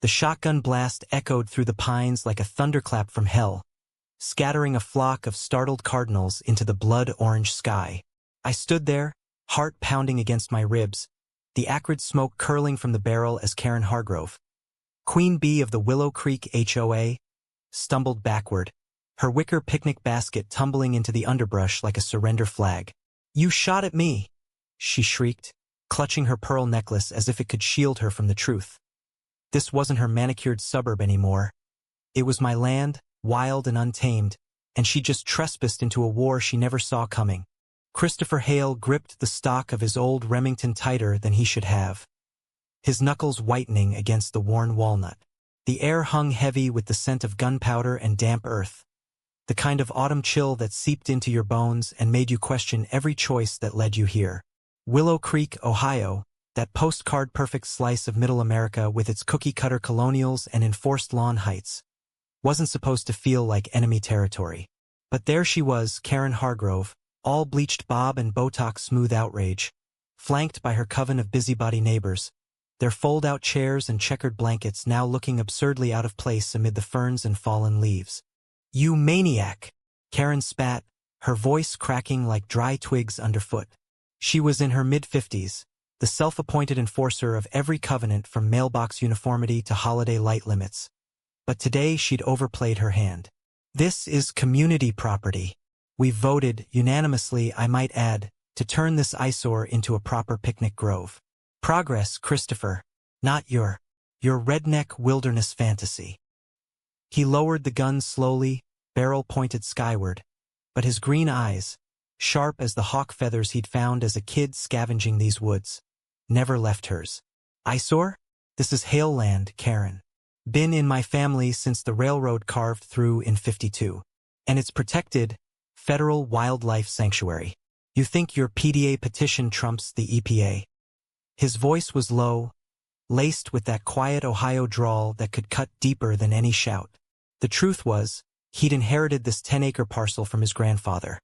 The shotgun blast echoed through the pines like a thunderclap from hell, scattering a flock of startled cardinals into the blood-orange sky. I stood there, heart pounding against my ribs, the acrid smoke curling from the barrel as Karen Hargrove, Queen Bee of the Willow Creek HOA, stumbled backward, her wicker picnic basket tumbling into the underbrush like a surrender flag. "You shot at me!" she shrieked, clutching her pearl necklace as if it could shield her from the truth. This wasn't her manicured suburb anymore. It was my land, wild and untamed, and she just trespassed into a war she never saw coming. Christopher Hale gripped the stock of his old Remington tighter than he should have, his knuckles whitening against the worn walnut. The air hung heavy with the scent of gunpowder and damp earth, the kind of autumn chill that seeped into your bones and made you question every choice that led you here. Willow Creek, Ohio, that postcard-perfect slice of Middle America with its cookie-cutter colonials and enforced lawn heights, wasn't supposed to feel like enemy territory. But there she was, Karen Hargrove, all bleached bob and Botox smooth outrage, flanked by her coven of busybody neighbors, their fold-out chairs and checkered blankets now looking absurdly out of place amid the ferns and fallen leaves. "You maniac!" Karen spat, her voice cracking like dry twigs underfoot. She was in her mid-50s, the self-appointed enforcer of every covenant from mailbox uniformity to holiday light limits. But today she'd overplayed her hand. "This is community property. We voted, unanimously I might add, to turn this eyesore into a proper picnic grove. Progress, Christopher, not your redneck wilderness fantasy." He lowered the gun slowly, barrel pointed skyward, but his green eyes, sharp as the hawk feathers he'd found as a kid scavenging these woods, never left hers. "Eyesore? This is Hale land, Karen. Been in my family since the railroad carved through in '52. And it's protected, federal wildlife sanctuary. You think your PDA petition trumps the EPA?" His voice was low, laced with that quiet Ohio drawl that could cut deeper than any shout. The truth was, he'd inherited this 10-acre parcel from his grandfather,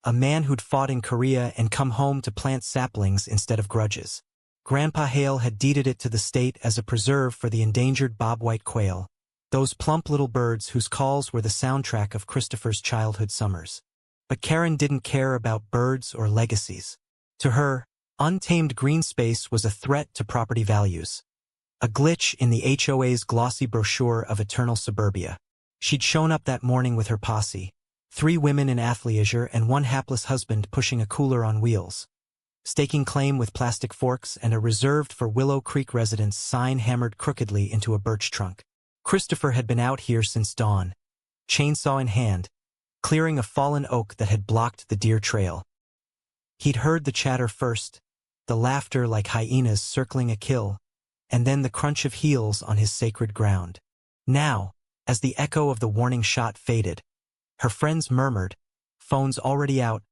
a man who'd fought in Korea and come home to plant saplings instead of grudges. Grandpa Hale had deeded it to the state as a preserve for the endangered bobwhite quail, those plump little birds whose calls were the soundtrack of Christopher's childhood summers. But Karen didn't care about birds or legacies. To her, untamed green space was a threat to property values, a glitch in the HOA's glossy brochure of eternal suburbia. She'd shown up that morning with her posse, 3 women in athleisure and 1 hapless husband pushing a cooler on wheels, staking claim with plastic forks and a reserved for Willow Creek residents sign hammered crookedly into a birch trunk. Christopher had been out here since dawn, chainsaw in hand, clearing a fallen oak that had blocked the deer trail. He'd heard the chatter first, the laughter like hyenas circling a kill, and then the crunch of heels on his sacred ground. Now, as the echo of the warning shot faded, her friends murmured, phones already out,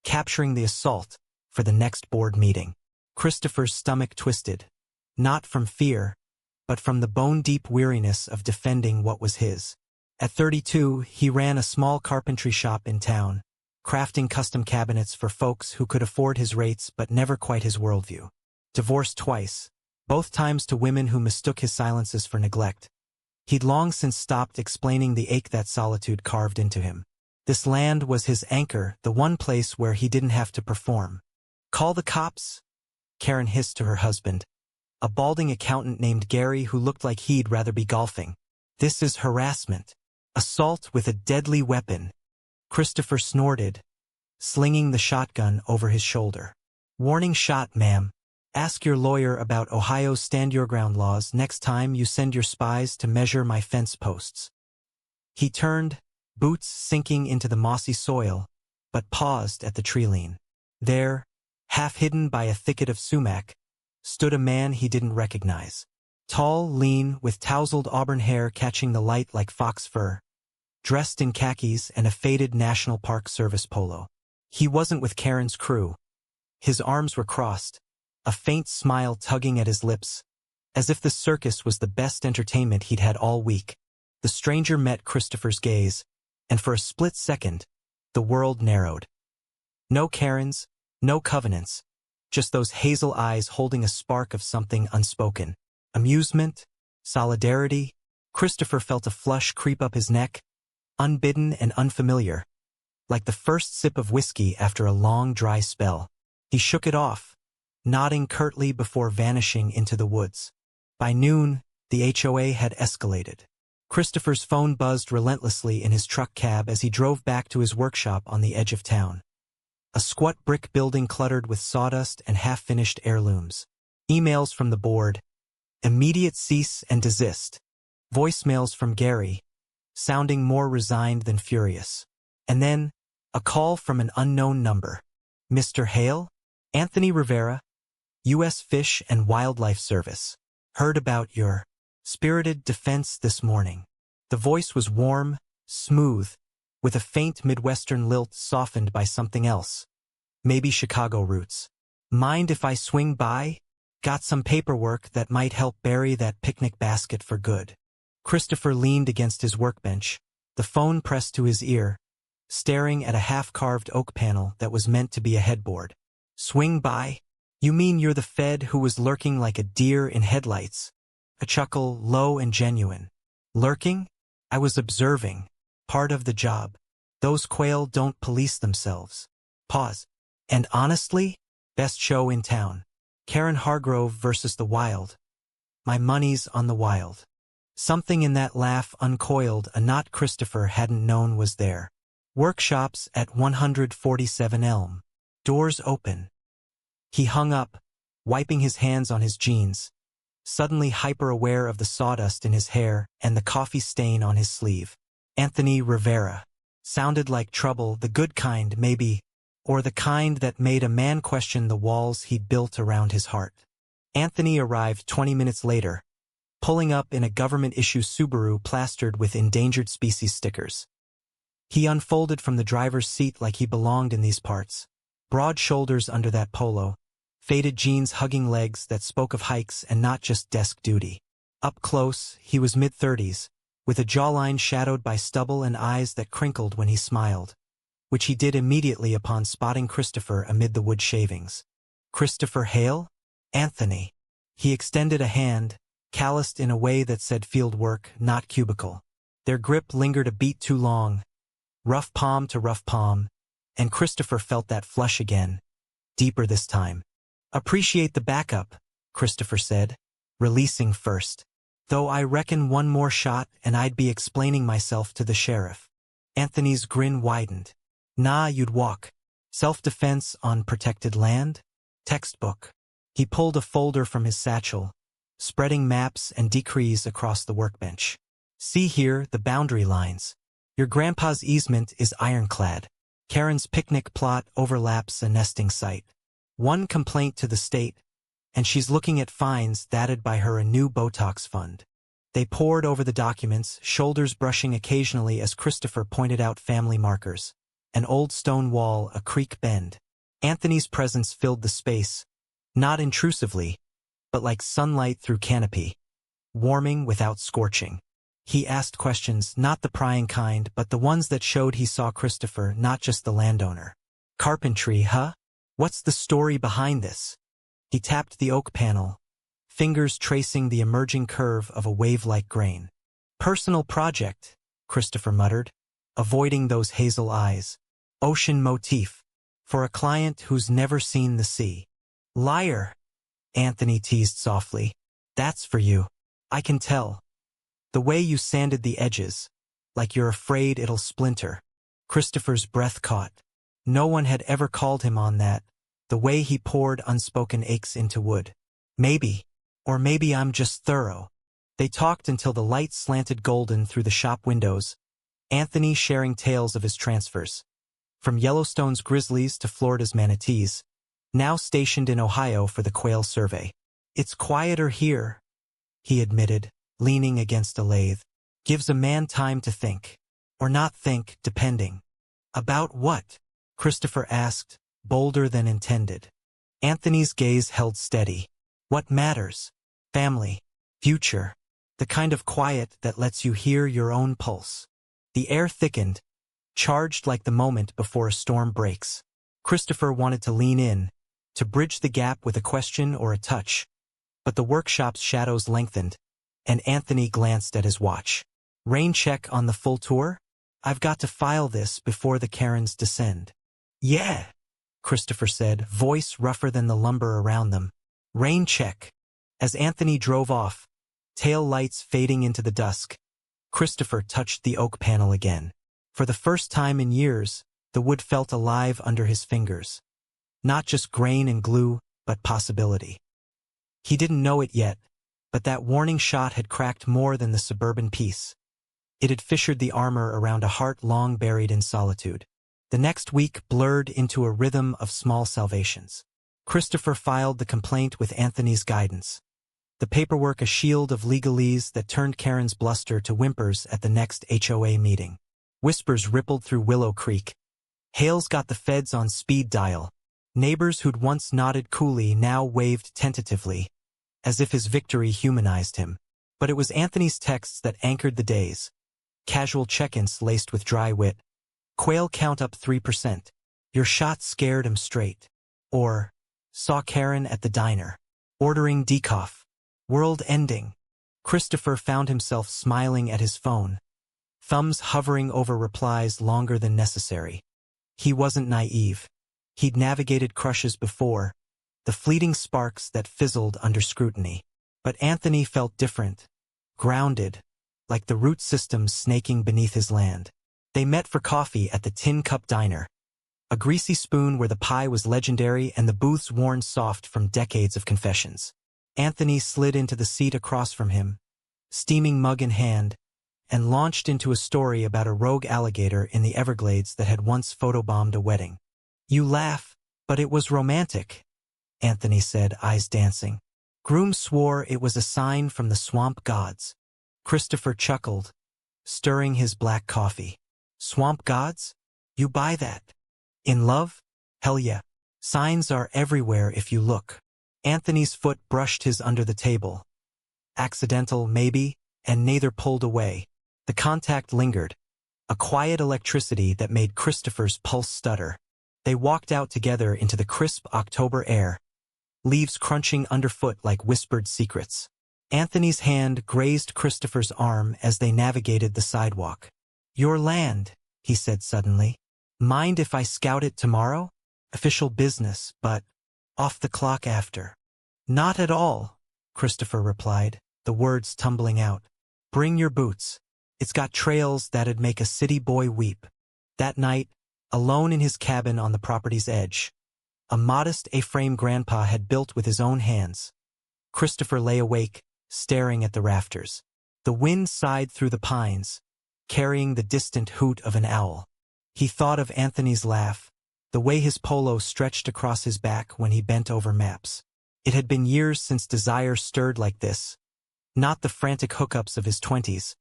capturing the assault for the next board meeting. Christopher's stomach twisted, not from fear, but from the bone-deep weariness of defending what was his. At 32, he ran a small carpentry shop in town, crafting custom cabinets for folks who could afford his rates but never quite his worldview. Divorced twice, both times to women who mistook his silences for neglect. He'd long since stopped explaining the ache that solitude carved into him. This land was his anchor, the one place where he didn't have to perform. "Call the cops?" Karen hissed to her husband, a balding accountant named Gary who looked like he'd rather be golfing. "This is harassment. Assault with a deadly weapon." Christopher snorted, slinging the shotgun over his shoulder. "Warning shot, ma'am. Ask your lawyer about Ohio's stand-your-ground laws next time you send your spies to measure my fence posts." He turned, boots sinking into the mossy soil, but paused at the tree-lean. There, half hidden by a thicket of sumac, stood a man he didn't recognize. Tall, lean, with tousled auburn hair catching the light like fox fur, dressed in khakis and a faded National Park Service polo. He wasn't with Karen's crew. His arms were crossed, a faint smile tugging at his lips, as if the circus was the best entertainment he'd had all week. The stranger met Christopher's gaze, and for a split second, the world narrowed. No Karens, no covenants, just those hazel eyes holding a spark of something unspoken. Amusement, Solidarity? Christopher felt a flush creep up his neck, unbidden and unfamiliar, like the first sip of whiskey after a long dry spell. He shook it off, nodding curtly before vanishing into the woods. By noon, the HOA had escalated. Christopher's phone buzzed relentlessly in his truck cab as he drove back to his workshop on the edge of town. A squat brick building cluttered with sawdust and half-finished heirlooms. Emails from the board. Immediate cease and desist. Voicemails from Gary, sounding more resigned than furious. And then, a call from an unknown number. Mr. Hale? Anthony Rivera, U.S. Fish and Wildlife Service. Heard about your spirited defense this morning. The voice was warm, smooth, with a faint Midwestern lilt softened by something else. Maybe Chicago roots. Mind if I swing by? Got some paperwork that might help bury that picnic basket for good. Christopher leaned against his workbench, the phone pressed to his ear, staring at a half-carved oak panel that was meant to be a headboard. Swing by? You mean you're the Fed who was lurking like a deer in headlights? A chuckle, low and genuine. Lurking? I was observing. Part of the job. Those quail don't police themselves. Pause. And honestly, best show in town. Karen Hargrove versus the Wild. My money's on the Wild. Something in that laugh uncoiled a knot Christopher hadn't known was there. Workshops at 147 Elm. Doors open. He hung up, wiping his hands on his jeans, suddenly hyper-aware of the sawdust in his hair and the coffee stain on his sleeve. Anthony Rivera. Sounded like trouble, the good kind, maybe, or the kind that made a man question the walls he'd built around his heart. Anthony arrived 20 minutes later, pulling up in a government-issue Subaru plastered with endangered species stickers. He unfolded from the driver's seat like he belonged in these parts. Broad shoulders under that polo, faded jeans hugging legs that spoke of hikes and not just desk duty. Up close, he was mid-30s, with a jawline shadowed by stubble and eyes that crinkled when he smiled, which he did immediately upon spotting Christopher amid the wood shavings. Christopher Hale? Anthony. He extended a hand, calloused in a way that said field work, not cubicle. Their grip lingered a beat too long, rough palm to rough palm, and Christopher felt that flush again, deeper this time. Appreciate the backup, Christopher said, releasing first. Though I reckon one more shot and I'd be explaining myself to the sheriff. Anthony's grin widened. Nah, you'd walk. Self-defense on protected land? Textbook. He pulled a folder from his satchel, spreading maps and decrees across the workbench. See here the boundary lines. Your grandpa's easement is ironclad. Karen's picnic plot overlaps a nesting site. One complaint to the state, and she's looking at fines thatted by her a new Botox fund. They pored over the documents, shoulders brushing occasionally as Christopher pointed out family markers. An old stone wall, a creek bend. Anthony's presence filled the space, not intrusively, but like sunlight through canopy, warming without scorching. He asked questions, not the prying kind, but the ones that showed he saw Christopher, not just the landowner. Carpentry, huh? What's the story behind this? He tapped the oak panel, fingers tracing the emerging curve of a wave-like grain. Personal project, Christopher muttered, avoiding those hazel eyes. Ocean motif, for a client who's never seen the sea. Liar, Anthony teased softly. That's for you. I can tell. The way you sanded the edges, like you're afraid it'll splinter. Christopher's breath caught. No one had ever called him on that, the way he poured unspoken aches into wood. Maybe, or maybe I'm just thorough. They talked until the light slanted golden through the shop windows, Anthony sharing tales of his transfers. From Yellowstone's grizzlies to Florida's manatees, now stationed in Ohio for the quail survey. It's quieter here, he admitted, leaning against a lathe. Gives a man time to think. Or not think, depending. About what? Christopher asked, bolder than intended. Anthony's gaze held steady. What matters? Family. Future. The kind of quiet that lets you hear your own pulse. The air thickened, charged like the moment before a storm breaks. Christopher wanted to lean in, to bridge the gap with a question or a touch. But the workshop's shadows lengthened, and Anthony glanced at his watch. Rain check on the full tour? I've got to file this before the Karens descend. Yeah, Christopher said, voice rougher than the lumber around them. Rain check. As Anthony drove off, tail lights fading into the dusk, Christopher touched the oak panel again. For the first time in years, the wood felt alive under his fingers. Not just grain and glue, but possibility. He didn't know it yet, but that warning shot had cracked more than the suburban peace. It had fissured the armor around a heart long buried in solitude. The next week blurred into a rhythm of small salvations. Christopher filed the complaint with Anthony's guidance. The paperwork a shield of legalese that turned Karen's bluster to whimpers at the next HOA meeting. Whispers rippled through Willow Creek. Hale's got the feds on speed dial. Neighbors who'd once nodded coolly now waved tentatively, as if his victory humanized him. But it was Anthony's texts that anchored the days. Casual check-ins laced with dry wit. Quail count up 3%. Your shot scared him straight. Or, saw Karen at the diner. Ordering decoff. World ending. Christopher found himself smiling at his phone. Thumbs hovering over replies longer than necessary. He wasn't naive. He'd navigated crushes before. The fleeting sparks that fizzled under scrutiny. But Anthony felt different. Grounded. Like the root systems snaking beneath his land. They met for coffee at the Tin Cup Diner. A greasy spoon where the pie was legendary and the booths worn soft from decades of confessions. Anthony slid into the seat across from him, steaming mug in hand, and launched into a story about a rogue alligator in the Everglades that had once photobombed a wedding. You laugh, but it was romantic, Anthony said, eyes dancing. Groom swore it was a sign from the swamp gods. Christopher chuckled, stirring his black coffee. Swamp gods? You buy that? In love? Hell yeah. Signs are everywhere if you look. Anthony's foot brushed his under the table. Accidental, maybe, and neither pulled away. The contact lingered, a quiet electricity that made Christopher's pulse stutter. They walked out together into the crisp October air, leaves crunching underfoot like whispered secrets. Anthony's hand grazed Christopher's arm as they navigated the sidewalk. Your land, he said suddenly. Mind if I scout it tomorrow? Official business, but off the clock after. Not at all, Christopher replied, the words tumbling out. Bring your boots. It's got trails that'd make a city boy weep. That night, alone in his cabin on the property's edge, a modest A-frame grandpa had built with his own hands. Christopher lay awake, staring at the rafters. The wind sighed through the pines, carrying the distant hoot of an owl. He thought of Anthony's laugh, the way his polo stretched across his back when he bent over maps. It had been years since desire stirred like this. Not the frantic hookups of his 20s,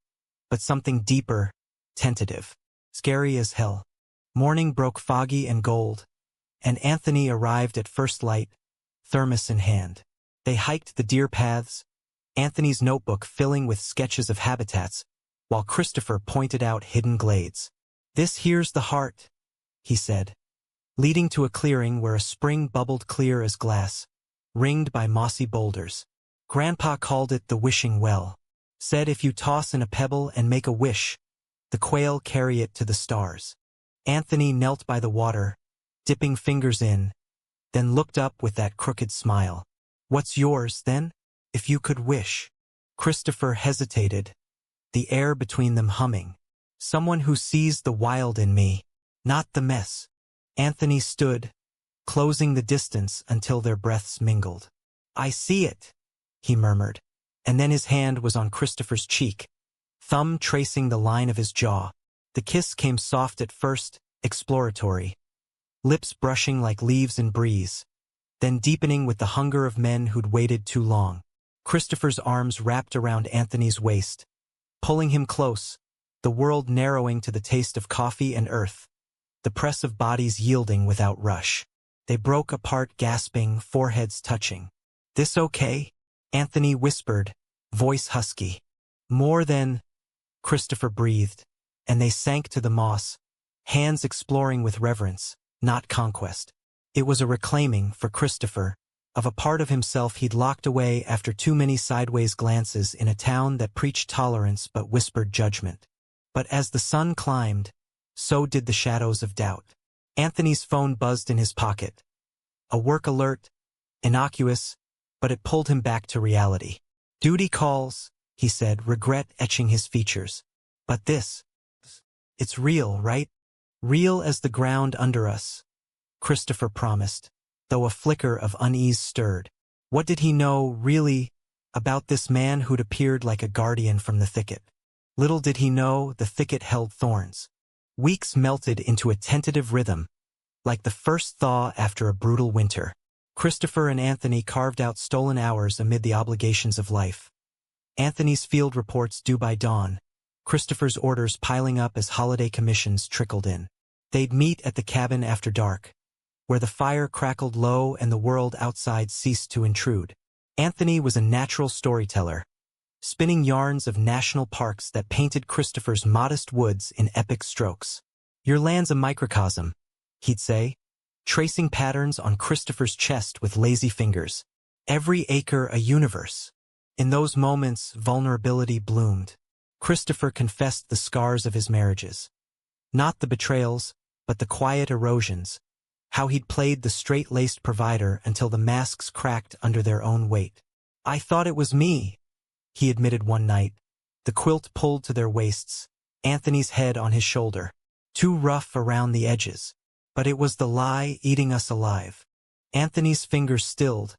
but something deeper, tentative, scary as hell. Morning broke foggy and gold, and Anthony arrived at first light, thermos in hand. They hiked the deer paths, Anthony's notebook filling with sketches of habitats, while Christopher pointed out hidden glades. This here's the heart, he said, leading to a clearing where a spring bubbled clear as glass, ringed by mossy boulders. Grandpa called it the wishing well. Said if you toss in a pebble and make a wish, the quail carry it to the stars. Anthony knelt by the water, dipping fingers in, then looked up with that crooked smile. What's yours, then, if you could wish? Christopher hesitated, the air between them humming. Someone who sees the wild in me, not the mess. Anthony stood, closing the distance until their breaths mingled. I see it, he murmured, and then his hand was on Christopher's cheek, thumb tracing the line of his jaw. The kiss came soft at first, exploratory, lips brushing like leaves in breeze, then deepening with the hunger of men who'd waited too long. Christopher's arms wrapped around Anthony's waist, pulling him close, the world narrowing to the taste of coffee and earth, the press of bodies yielding without rush. They broke apart gasping, foreheads touching. This okay? Anthony whispered, voice husky. More than, Christopher breathed, and they sank to the moss, hands exploring with reverence, not conquest. It was a reclaiming for Christopher, of a part of himself he'd locked away after too many sideways glances in a town that preached tolerance but whispered judgment. But as the sun climbed, so did the shadows of doubt. Anthony's phone buzzed in his pocket. A work alert, innocuous, but it pulled him back to reality. "Duty calls," he said, regret etching his features. "But this, it's real, right? Real as the ground under us," Christopher promised, though a flicker of unease stirred. What did he know, really, about this man who'd appeared like a guardian from the thicket? Little did he know the thicket held thorns. Weeks melted into a tentative rhythm, like the first thaw after a brutal winter. Christopher and Anthony carved out stolen hours amid the obligations of life. Anthony's field reports due by dawn, Christopher's orders piling up as holiday commissions trickled in. They'd meet at the cabin after dark, where the fire crackled low and the world outside ceased to intrude. Anthony was a natural storyteller, spinning yarns of national parks that painted Christopher's modest woods in epic strokes. "Your land's a microcosm," he'd say, tracing patterns on Christopher's chest with lazy fingers. "Every acre a universe." In those moments, vulnerability bloomed. Christopher confessed the scars of his marriages. Not the betrayals, but the quiet erosions. How he'd played the straight-laced provider until the masks cracked under their own weight. "I thought it was me," he admitted one night, the quilt pulled to their waists, Anthony's head on his shoulder. "Too rough around the edges. But it was the lie eating us alive." Anthony's fingers stilled,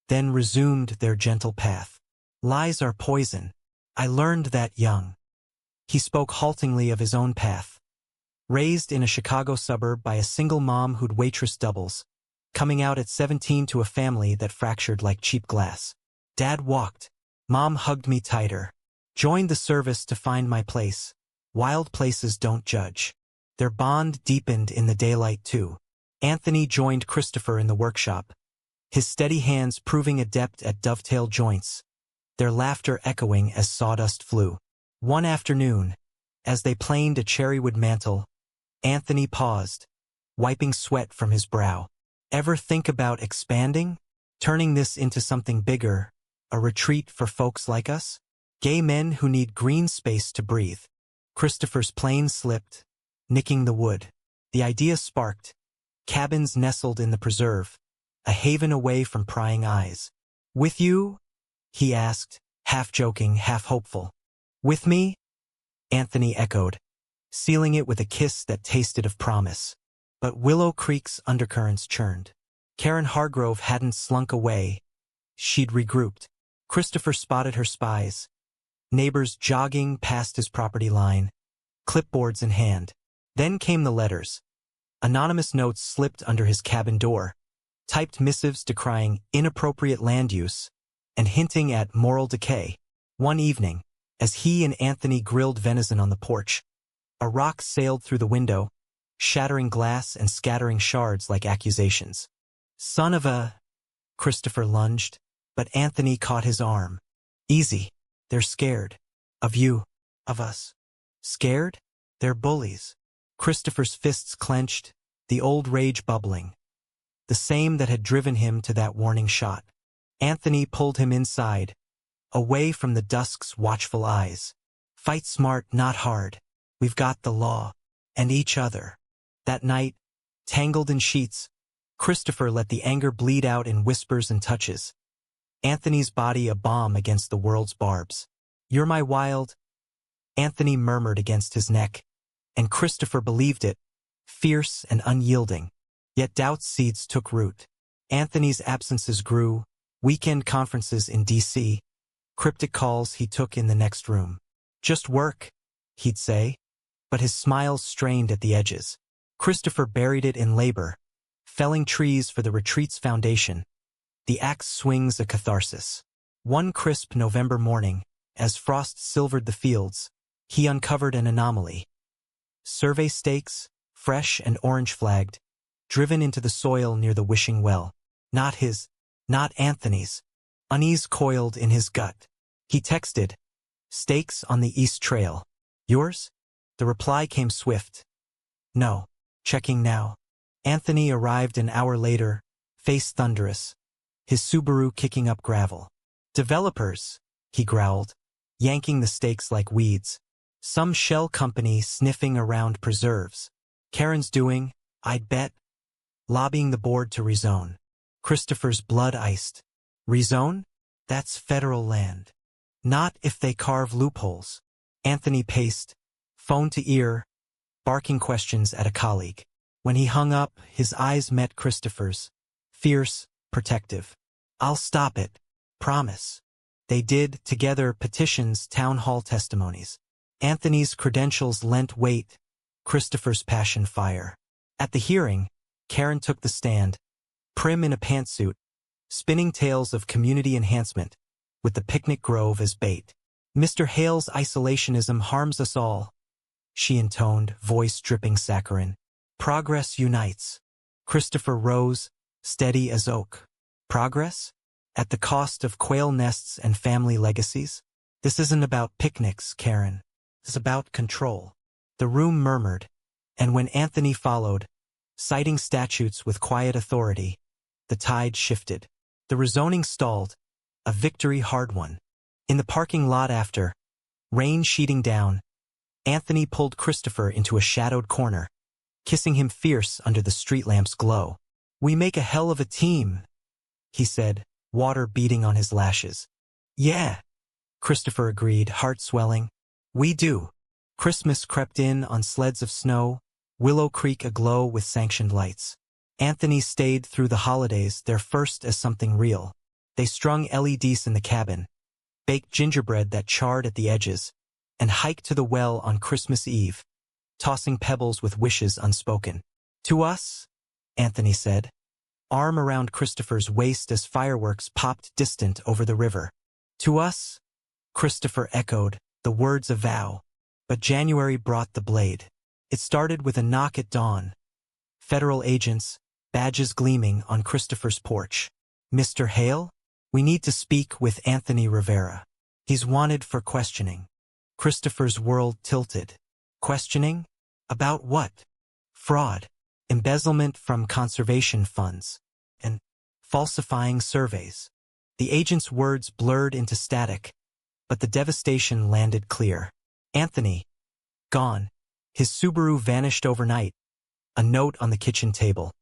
then resumed their gentle path. "Lies are poison. I learned that young." He spoke haltingly of his own path. Raised in a Chicago suburb by a single mom who'd waitress doubles, coming out at 17 to a family that fractured like cheap glass. "Dad walked. Mom hugged me tighter. Joined the service to find my place. Wild places don't judge." Their bond deepened in the daylight too. Anthony joined Christopher in the workshop, his steady hands proving adept at dovetail joints, their laughter echoing as sawdust flew. One afternoon, as they planed a cherrywood mantel, Anthony paused, wiping sweat from his brow. "Ever think about expanding? Turning this into something bigger, a retreat for folks like us? Gay men who need green space to breathe." Christopher's plane slipped, nicking the wood. The idea sparked. Cabins nestled in the preserve, a haven away from prying eyes. "With you?" he asked, half joking, half hopeful. "With me?" Anthony echoed, sealing it with a kiss that tasted of promise. But Willow Creek's undercurrents churned. Karen Hargrove hadn't slunk away. She'd regrouped. Christopher spotted her spies, neighbors jogging past his property line, clipboards in hand. Then came the letters. Anonymous notes slipped under his cabin door, typed missives decrying inappropriate land use and hinting at moral decay. One evening, as he and Anthony grilled venison on the porch, a rock sailed through the window, shattering glass and scattering shards like accusations. "Son of a—" Christopher lunged, but Anthony caught his arm. "Easy. They're scared. Of you. Of us." "Scared? They're bullies." Christopher's fists clenched, the old rage bubbling, the same that had driven him to that warning shot. Anthony pulled him inside, away from the dusk's watchful eyes. "Fight smart, not hard. We've got the law. And each other." That night, tangled in sheets, Christopher let the anger bleed out in whispers and touches. Anthony's body a bomb against the world's barbs. "You're my wild—" Anthony murmured against his neck, and Christopher believed it, fierce and unyielding. Yet doubt's seeds took root. Anthony's absences grew, weekend conferences in D.C., cryptic calls he took in the next room. "Just work," he'd say, but his smile strained at the edges. Christopher buried it in labor, felling trees for the retreat's foundation. The axe swings a catharsis. One crisp November morning, as frost silvered the fields, he uncovered an anomaly. Survey stakes, fresh and orange-flagged, driven into the soil near the wishing well. Not his, not Anthony's. Unease coiled in his gut. He texted, "Stakes on the East Trail. Yours?" The reply came swift. "No. Checking now." Anthony arrived an hour later, face thunderous. his Subaru kicking up gravel. Developers, he growled, yanking the stakes like weeds. Some shell company sniffing around preserves. Karen's doing, I'd bet, lobbying the board to rezone. Christopher's blood iced. Rezone? That's federal land. Not if they carve loopholes. Anthony paced, phone to ear, barking questions at a colleague. When he hung up, his eyes met Christopher's. Fierce, protective. I'll stop it. Promise. They did, together, petitions, town hall testimonies. Anthony's credentials lent weight, Christopher's passion fire. At the hearing, Karen took the stand, prim in a pantsuit, spinning tales of community enhancement, with the picnic grove as bait. Mr. Hale's isolationism harms us all, she intoned, voice dripping saccharine. Progress unites. Christopher rose, steady as oak. Progress? At the cost of quail nests and family legacies? This isn't about picnics, Karen. It's about control. The room murmured, and when Anthony followed, citing statutes with quiet authority, the tide shifted. The rezoning stalled, a victory hard won. In the parking lot after, rain sheeting down, Anthony pulled Christopher into a shadowed corner, kissing him fierce under the street lamp's glow. We make a hell of a team, he said, water beating on his lashes. Yeah, Christopher agreed, heart swelling. We do. Christmas crept in on sleds of snow, Willow Creek aglow with sanctioned lights. Anthony stayed through the holidays, their first as something real. They strung LEDs in the cabin, baked gingerbread that charred at the edges, and hiked to the well on Christmas Eve, tossing pebbles with wishes unspoken. To us, Anthony said, arm around Christopher's waist as fireworks popped distant over the river. To us, Christopher echoed, the words a vow. But January brought the blade. It started with a knock at dawn. Federal agents, badges gleaming on Christopher's porch. Mr. Hale? We need to speak with Anthony Rivera. He's wanted for questioning. Christopher's world tilted. Questioning? About what? Fraud, embezzlement from conservation funds, and falsifying surveys. The agent's words blurred into static, but the devastation landed clear. Anthony, gone. His Subaru vanished overnight. A note on the kitchen table.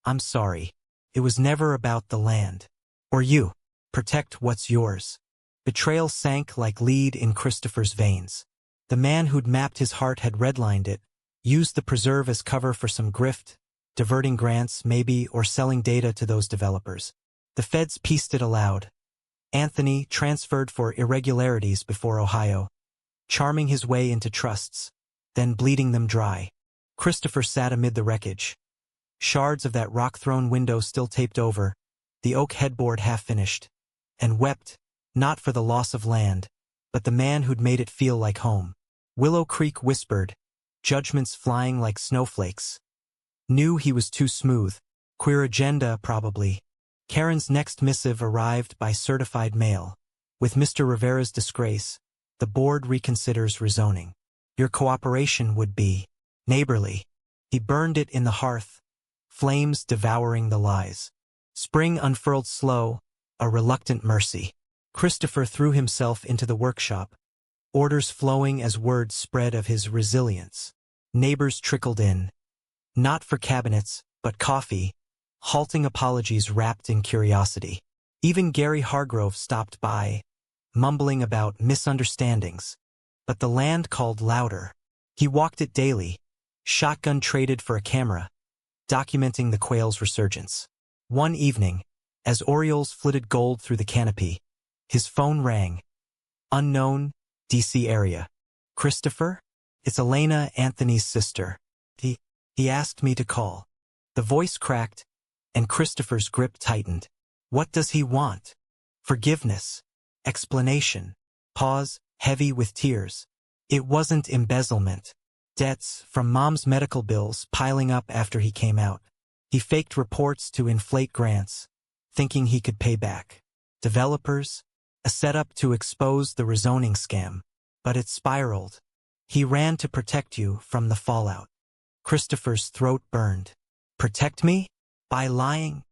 I'm sorry. It was never about the land. Or you. Protect what's yours. Betrayal sank like lead in Christopher's veins. The man who'd mapped his heart had redlined it, used the preserve as cover for some grift, diverting grants maybe, or selling data to those developers. The feds pieced it aloud. Anthony transferred for irregularities before Ohio, charming his way into trusts, then bleeding them dry. Christopher sat amid the wreckage. Shards of that rock-thrown window still taped over, the oak headboard half-finished, and wept, not for the loss of land, but the man who'd made it feel like home. Willow Creek whispered, judgments flying like snowflakes. Knew he was too smooth. Queer agenda, probably. Karen's next missive arrived by certified mail. With Mr. Rivera's disgrace, the board reconsiders rezoning. Your cooperation would be neighborly. He burned it in the hearth, flames devouring the lies. Spring unfurled slow, a reluctant mercy. Christopher threw himself into the workshop, orders flowing as word spread of his resilience. Neighbors trickled in, not for cabinets, but coffee, halting apologies wrapped in curiosity. Even Gary Hargrove stopped by, mumbling about misunderstandings, but the land called louder. He walked it daily, shotgun traded for a camera, documenting the quail's resurgence. One evening, as orioles flitted gold through the canopy, his phone rang. Unknown, D.C. area. Christopher? It's Elena, Anthony's sister. He asked me to call. The voice cracked, and Christopher's grip tightened. What does he want? Forgiveness. Explanation. Pause, heavy with tears. It wasn't embezzlement. Debts from Mom's medical bills piling up after he came out. He faked reports to inflate grants, thinking he could pay back. Developers? A setup to expose the rezoning scam. But it spiraled. He ran to protect you from the fallout. Christopher's throat burned. Protect me? By lying?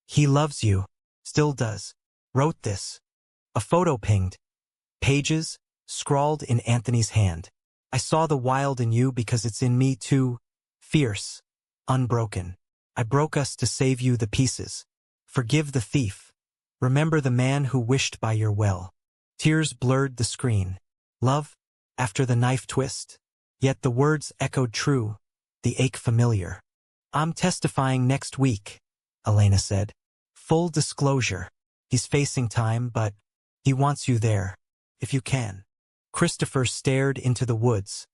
He loves you. Still does. Wrote this. A photo pinged. Pages, scrawled in Anthony's hand. I saw the wild in you because it's in me too. Fierce. Unbroken. I broke us to save you the pieces. Forgive the thief. Remember the man who wished by your well. Tears blurred the screen. Love? After the knife twist? Yet the words echoed true. The ache familiar. I'm testifying next week, Elena said. Full disclosure. He's facing time, but he wants you there, if you can. Christopher stared into the woods,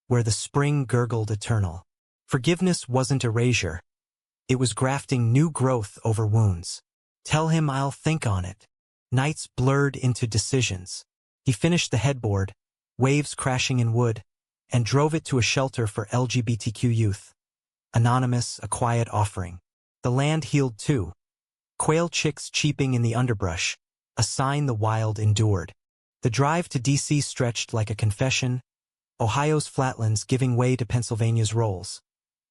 where the spring gurgled eternal. Forgiveness wasn't erasure. It was grafting new growth over wounds. Tell him I'll think on it. Nights blurred into decisions. He finished the headboard, waves crashing in wood, and drove it to a shelter for LGBTQ youth. Anonymous, a quiet offering. The land healed too. Quail chicks cheeping in the underbrush, a sign the wild endured. The drive to D.C. stretched like a confession, Ohio's flatlands giving way to Pennsylvania's rolls.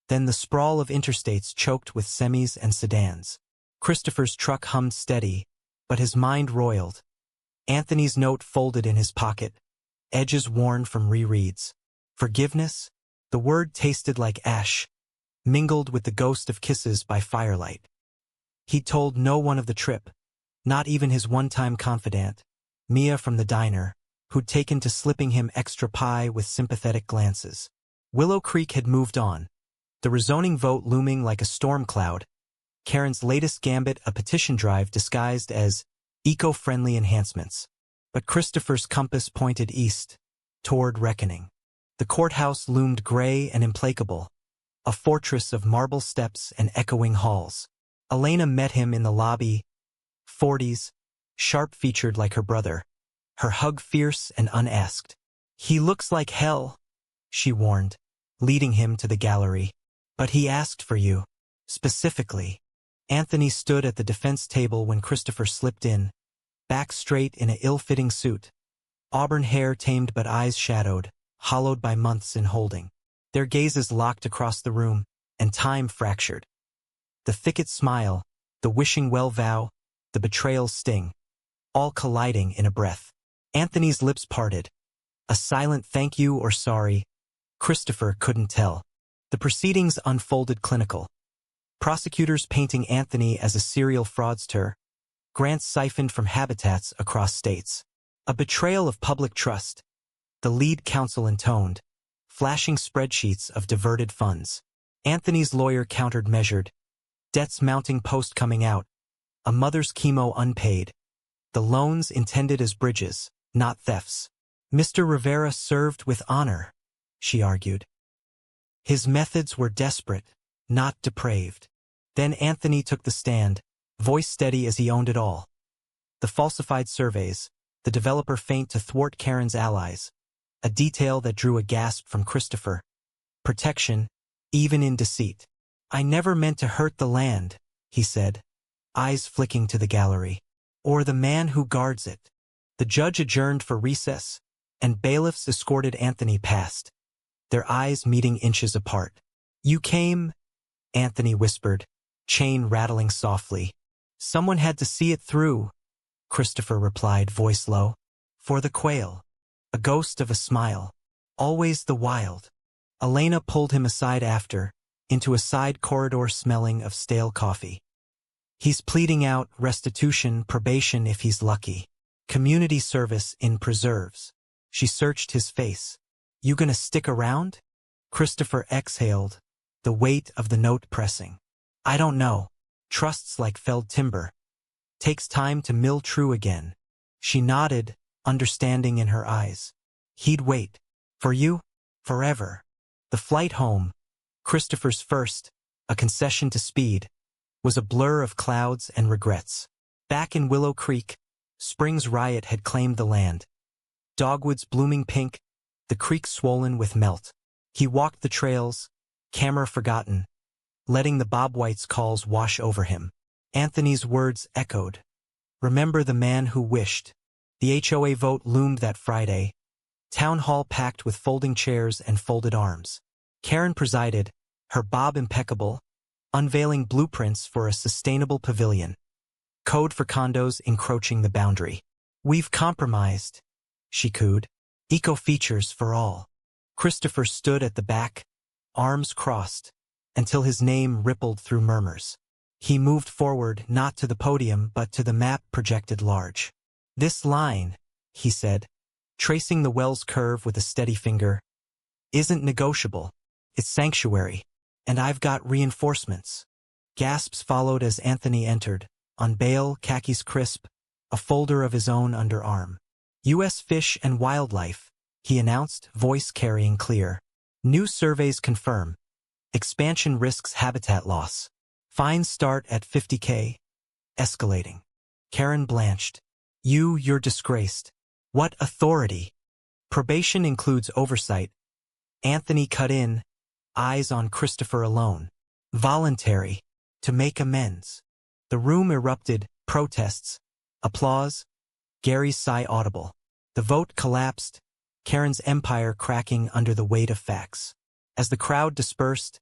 Then the sprawl of interstates choked with semis and sedans. Christopher's truck hummed steady, but his mind roiled. Anthony's note folded in his pocket, edges worn from rereads. Forgiveness? The word tasted like ash, mingled with the ghost of kisses by firelight. He'd told no one of the trip, not even his one-time confidant, Mia from the diner, who'd taken to slipping him extra pie with sympathetic glances. Willow Creek had moved on, the rezoning vote looming like a storm cloud, Karen's latest gambit a petition drive disguised as eco-friendly enhancements. But Christopher's compass pointed east, toward reckoning. The courthouse loomed gray and implacable, a fortress of marble steps and echoing halls. Elena met him in the lobby, 40s, sharp-featured like her brother, her hug fierce and unasked. He looks like hell, she warned, leading him to the gallery. But he asked for you, specifically. Anthony stood at the defense table when Christopher slipped in, back straight in an ill-fitting suit, auburn hair tamed but eyes shadowed, hollowed by months in holding. Their gazes locked across the room, and time fractured. The thicket smile, the wishing well vow, the betrayal sting, all colliding in a breath. Anthony's lips parted. A silent thank you or sorry, Christopher couldn't tell. The proceedings unfolded clinical. Prosecutors painting Anthony as a serial fraudster, grants siphoned from habitats across states. A betrayal of public trust. The lead counsel intoned, flashing spreadsheets of diverted funds. Anthony's lawyer countered measured. Debts mounting post coming out. A mother's chemo unpaid. The loans intended as bridges, not thefts. Mr. Rivera served with honor, she argued. His methods were desperate, not depraved. Then Anthony took the stand, voice steady as he owned it all. The falsified surveys, the developer feint to thwart Karen's allies, a detail that drew a gasp from Christopher. Protection, even in deceit. I never meant to hurt the land, he said, eyes flicking to the gallery. Or the man who guards it. The judge adjourned for recess, and bailiffs escorted Anthony past, their eyes meeting inches apart. You came, Anthony whispered, chain rattling softly. Someone had to see it through, Christopher replied, voice low. For the quail. A ghost of a smile. Always the wild. Elena pulled him aside after, into a side corridor smelling of stale coffee. He's pleading out restitution, probation if he's lucky. Community service in preserves. She searched his face. You gonna stick around? Christopher exhaled, the weight of the note pressing. I don't know. Trust's like felled timber. Takes time to mill true again. She nodded, understanding in her eyes. He'd wait. For you? Forever. The flight home, Christopher's first, a concession to speed, was a blur of clouds and regrets. Back in Willow Creek, spring's riot had claimed the land. Dogwoods blooming pink, the creek swollen with melt. He walked the trails, camera forgotten, letting the Bob White's calls wash over him. Anthony's words echoed. Remember the man who wished. The HOA vote loomed that Friday. Town hall packed with folding chairs and folded arms. Karen presided, her bob impeccable, unveiling blueprints for a sustainable pavilion. Code for condos encroaching the boundary. We've compromised, she cooed. Eco features for all. Christopher stood at the back, arms crossed, until his name rippled through murmurs. He moved forward not to the podium but to the map projected large. This line, he said, tracing the well's curve with a steady finger, isn't negotiable. It's sanctuary. And I've got reinforcements. Gasps followed as Anthony entered, on bail, khakis crisp, a folder of his own underarm. U.S. Fish and Wildlife, he announced, voice carrying clear. New surveys confirm. Expansion risks habitat loss. Fines start at $50K. Escalating. Karen blanched. You're disgraced. What authority? Probation includes oversight. Anthony cut in, eyes on Christopher alone. Voluntary. To make amends. The room erupted, protests, applause, Gary's sigh audible. The vote collapsed, Karen's empire cracking under the weight of facts. As the crowd dispersed,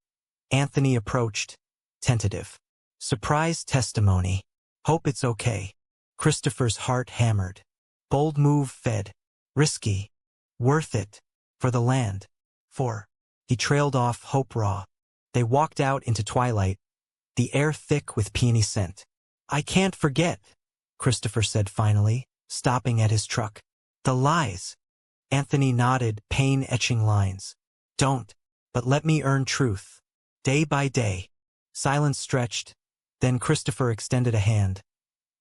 Anthony approached, tentative. Surprise testimony. Hope it's okay. Christopher's heart hammered. Bold move fed. Risky. Worth it. For the land. He trailed off, hope raw. They walked out into twilight, the air thick with peony scent. I can't forget, Christopher said finally, stopping at his truck. The lies. Anthony nodded, pain-etching lines. Don't, but let me earn truth. Day by day. Silence stretched, then Christopher extended a hand.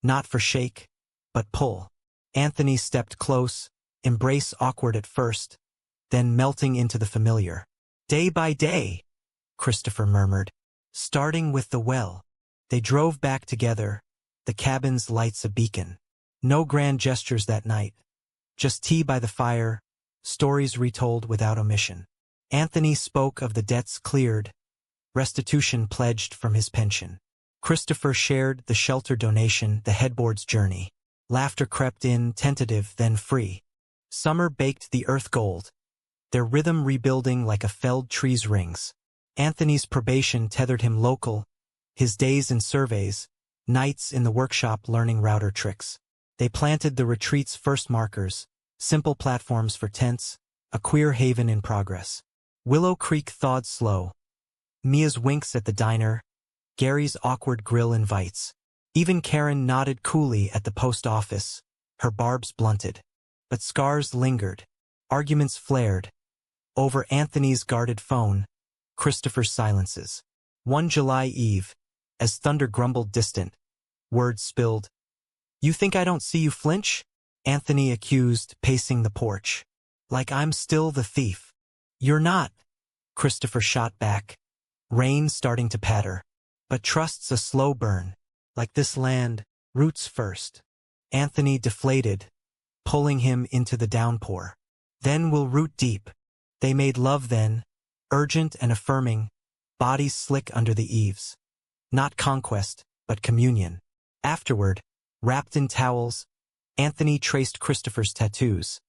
Not for shake, but pull. Anthony stepped close, embrace awkward at first, then melting into the familiar. Day by day, Christopher murmured, starting with the well. They drove back together, the cabin's lights a beacon. No grand gestures that night. Just tea by the fire, stories retold without omission. Anthony spoke of the debts cleared, restitution pledged from his pension. Christopher shared the shelter donation, the headboard's journey. Laughter crept in, tentative, then free. Summer baked the earth gold, their rhythm rebuilding like a felled tree's rings. Anthony's probation tethered him local, his days in surveys, nights in the workshop learning router tricks. They planted the retreat's first markers, simple platforms for tents, a queer haven in progress. Willow Creek thawed slow. Mia's winks at the diner, Gary's awkward grill invites. Even Karen nodded coolly at the post office, her barbs blunted. But scars lingered. Arguments flared. Over Anthony's guarded phone, Christopher's silences. One July Eve, as thunder grumbled distant, words spilled. You think I don't see you flinch? Anthony accused, pacing the porch. Like I'm still the thief. You're not, Christopher shot back. Rain starting to patter. But trust's a slow burn. Like this land, roots first. Anthony deflated, pulling him into the downpour. Then we'll root deep. They made love then, urgent and affirming, bodies slick under the eaves. Not conquest, but communion. Afterward, wrapped in towels, Anthony traced Christopher's tattoos.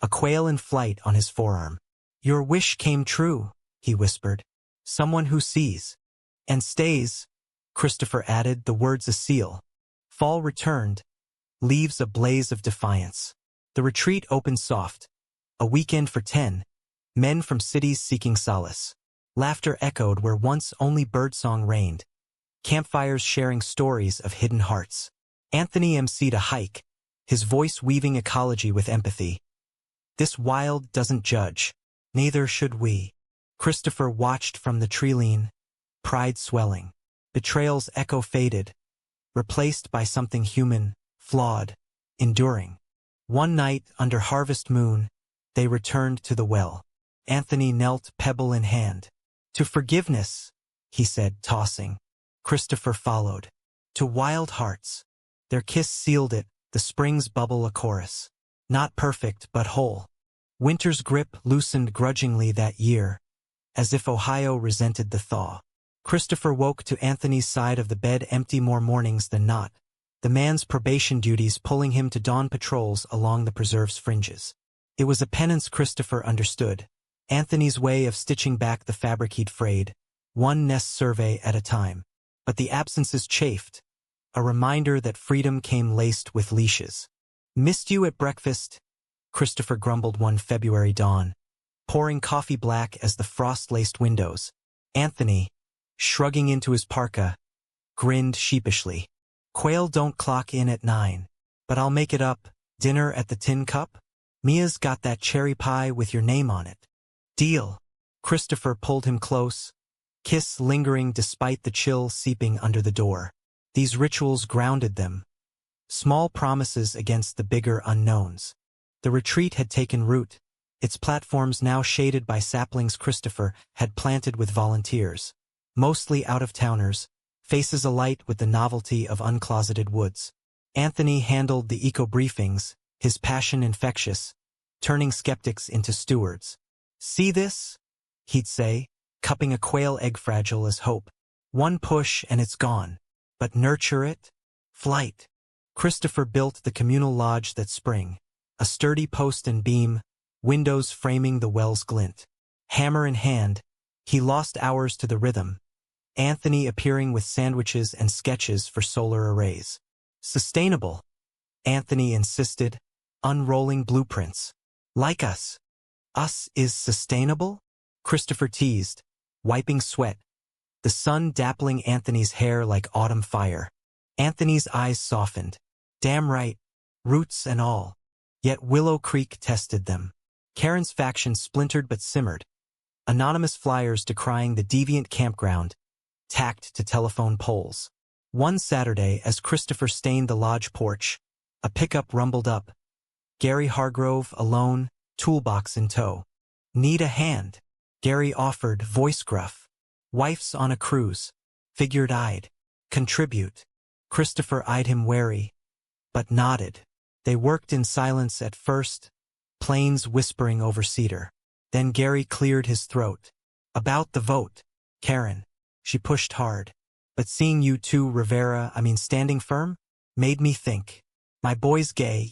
A quail in flight on his forearm. Your wish came true, he whispered. Someone who sees. And stays, Christopher added, the words a seal. Fall returned, leaves a blaze of defiance. The retreat opened soft. A weekend for 10, men from cities seeking solace. Laughter echoed where once only birdsong reigned. Campfires sharing stories of hidden hearts. Anthony emceed a hike, his voice weaving ecology with empathy. This wild doesn't judge. Neither should we. Christopher watched from the tree-lean, pride swelling. Betrayal's echo faded, replaced by something human, flawed, enduring. One night, under harvest moon, they returned to the well. Anthony knelt, pebble in hand. To forgiveness, he said, tossing. Christopher followed. To wild hearts. Their kiss sealed it, the spring's bubble a chorus. Not perfect, but whole. Winter's grip loosened grudgingly that year, as if Ohio resented the thaw. Christopher woke to Anthony's side of the bed empty more mornings than not, the man's probation duties pulling him to dawn patrols along the preserve's fringes. It was a penance Christopher understood, Anthony's way of stitching back the fabric he'd frayed, one nest survey at a time. But the absences chafed, a reminder that freedom came laced with leashes. "Missed you at breakfast," Christopher grumbled one February dawn, pouring coffee black as the frost-laced windows. Anthony, shrugging into his parka, grinned sheepishly. "Quail don't clock in at 9, but I'll make it up. Dinner at the Tin Cup? Mia's got that cherry pie with your name on it." "Deal." Christopher pulled him close, kiss lingering despite the chill seeping under the door. These rituals grounded them, small promises against the bigger unknowns. The retreat had taken root, its platforms now shaded by saplings Christopher had planted with volunteers, mostly out-of-towners, faces alight with the novelty of uncloseted woods. Anthony handled the eco-briefings, his passion infectious, turning skeptics into stewards. "See this?" he'd say, cupping a quail egg fragile as hope. "One push and it's gone. But nurture it? Flight." Christopher built the communal lodge that spring, a sturdy post and beam, windows framing the well's glint. Hammer in hand, he lost hours to the rhythm, Anthony appearing with sandwiches and sketches for solar arrays. "Sustainable," Anthony insisted, unrolling blueprints. "Like us. Us is sustainable?" Christopher teased, wiping sweat, the sun dappling Anthony's hair like autumn fire. Anthony's eyes softened. Damn right, roots and all. Yet Willow Creek tested them. Karen's faction splintered but simmered, anonymous flyers decrying the deviant campground, tacked to telephone poles. One Saturday, as Christopher stained the lodge porch, a pickup rumbled up. Gary Hargrove, alone, toolbox in tow. "Need a hand?" Gary offered, voice gruff. "Wife's on a cruise." Figured I'd contribute. Christopher eyed him wary, but nodded. They worked in silence at first, planes whispering over cedar. Then Gary cleared his throat. "About the vote, Karen." She pushed hard. "But seeing you two standing firm, made me think. My boy's gay,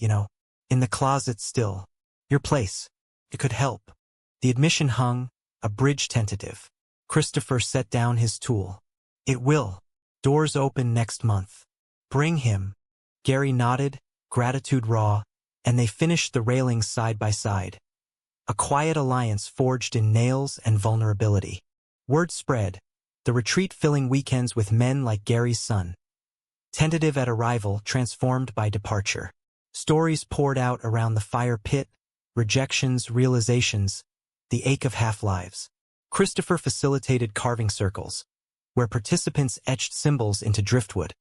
in the closet still. Your place. It could help." The admission hung, a bridge tentative. Christopher set down his tool. "It will. Doors open next month. Bring him." Gary nodded, gratitude raw, and they finished the railings side by side. A quiet alliance forged in nails and vulnerability. Word spread, the retreat filling weekends with men like Gary's son. Tentative at arrival, transformed by departure. Stories poured out around the fire pit, rejections, realizations, the ache of half-lives. Christopher facilitated carving circles, where participants etched symbols into driftwood.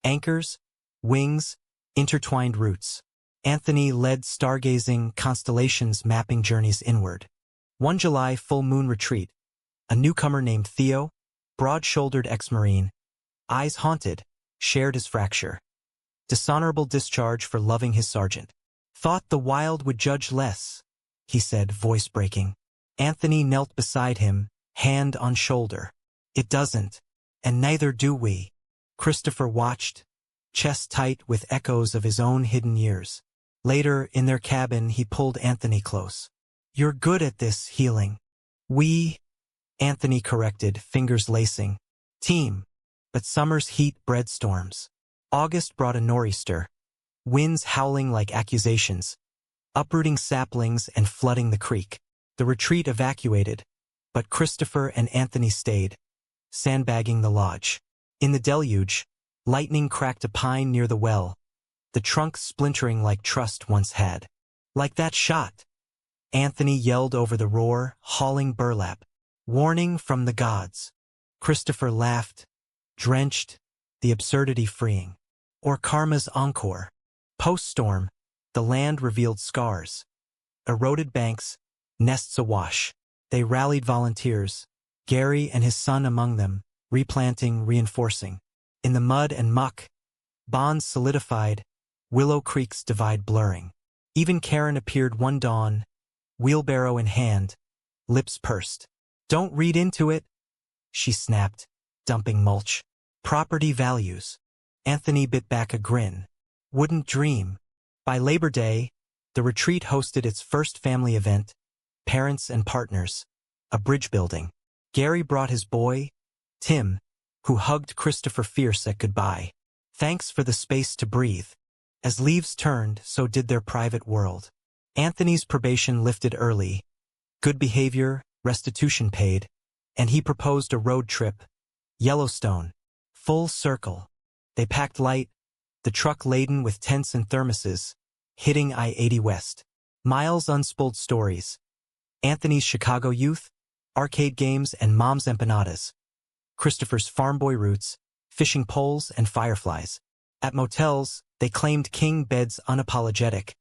Anchors, wings, intertwined roots. Anthony led stargazing, constellations mapping journeys inward. One July full moon retreat, a newcomer named Theo, broad-shouldered ex-Marine, eyes haunted, shared his fracture. Dishonorable discharge for loving his sergeant. "Thought the wild would judge less," he said, voice breaking. Anthony knelt beside him, hand on shoulder. "It doesn't, and neither do we." Christopher watched, chest tight with echoes of his own hidden years. Later, in their cabin, he pulled Anthony close. "You're good at this, healing." "We," Anthony corrected, fingers lacing. "Team." But summer's heat bred storms. August brought a nor'easter, winds howling like accusations, uprooting saplings and flooding the creek. The retreat evacuated, but Christopher and Anthony stayed, sandbagging the lodge. In the deluge, lightning cracked a pine near the well, the trunk splintering like trust once had. "Like that shot," Anthony yelled over the roar, hauling burlap. "Warning from the gods." Christopher laughed, drenched, the absurdity freeing. Or karma's encore. Post-storm, the land revealed scars. Eroded banks, nests awash. They rallied volunteers, Gary and his son among them, replanting, reinforcing. In the mud and muck, bonds solidified, Willow Creek's divide blurring. Even Karen appeared one dawn, wheelbarrow in hand, lips pursed. "Don't read into it," she snapped, dumping mulch. "Property values." Anthony bit back a grin. "Wouldn't dream." By Labor Day, the retreat hosted its first family event, parents and partners, a bridge building. Gary brought his boy, Tim, who hugged Christopher fierce at goodbye. Thanks for the space to breathe. As leaves turned, so did their private world. Anthony's probation lifted early. Good behavior, restitution paid, and he proposed a road trip. Yellowstone. Full circle. They packed light, the truck laden with tents and thermoses, hitting I-80 West. Miles unspooled stories. Anthony's Chicago youth, arcade games and mom's empanadas. Christopher's farm boy roots, fishing poles and fireflies. At motels, they claimed king beds unapologetic,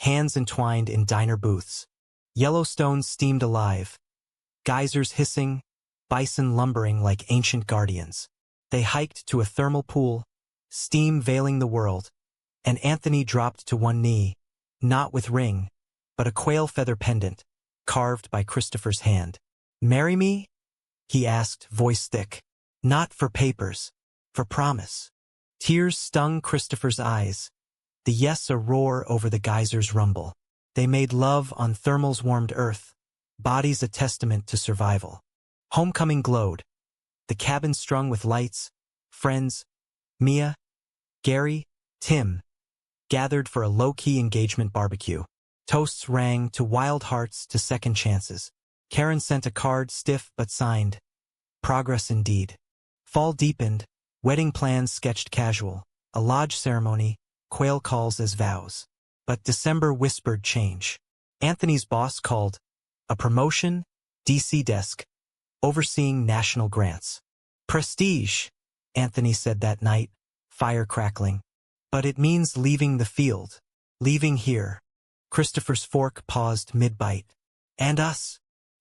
hands entwined in diner booths. Yellowstone steamed alive. Geysers hissing, bison lumbering like ancient guardians. They hiked to a thermal pool, steam veiling the world, and Anthony dropped to one knee, not with ring, but a quail feather pendant, carved by Christopher's hand. "Marry me?" he asked, voice thick. "Not for papers, for promise." Tears stung Christopher's eyes. The yes a roar over the geyser's rumble. They made love on thermal's warmed earth, bodies a testament to survival. Homecoming glowed. The cabin strung with lights. Friends, Mia, Gary, Tim, gathered for a low-key engagement barbecue. Toasts rang to wild hearts to second chances. Karen sent a card stiff but signed. Progress indeed. Fall deepened, wedding plans sketched casual, a lodge ceremony, quail calls as vows. But December whispered change. Anthony's boss called. A promotion, DC desk, overseeing national grants. Prestige, Anthony said that night, fire crackling. But it means leaving the field. Leaving here. Christopher's fork paused mid-bite. And us?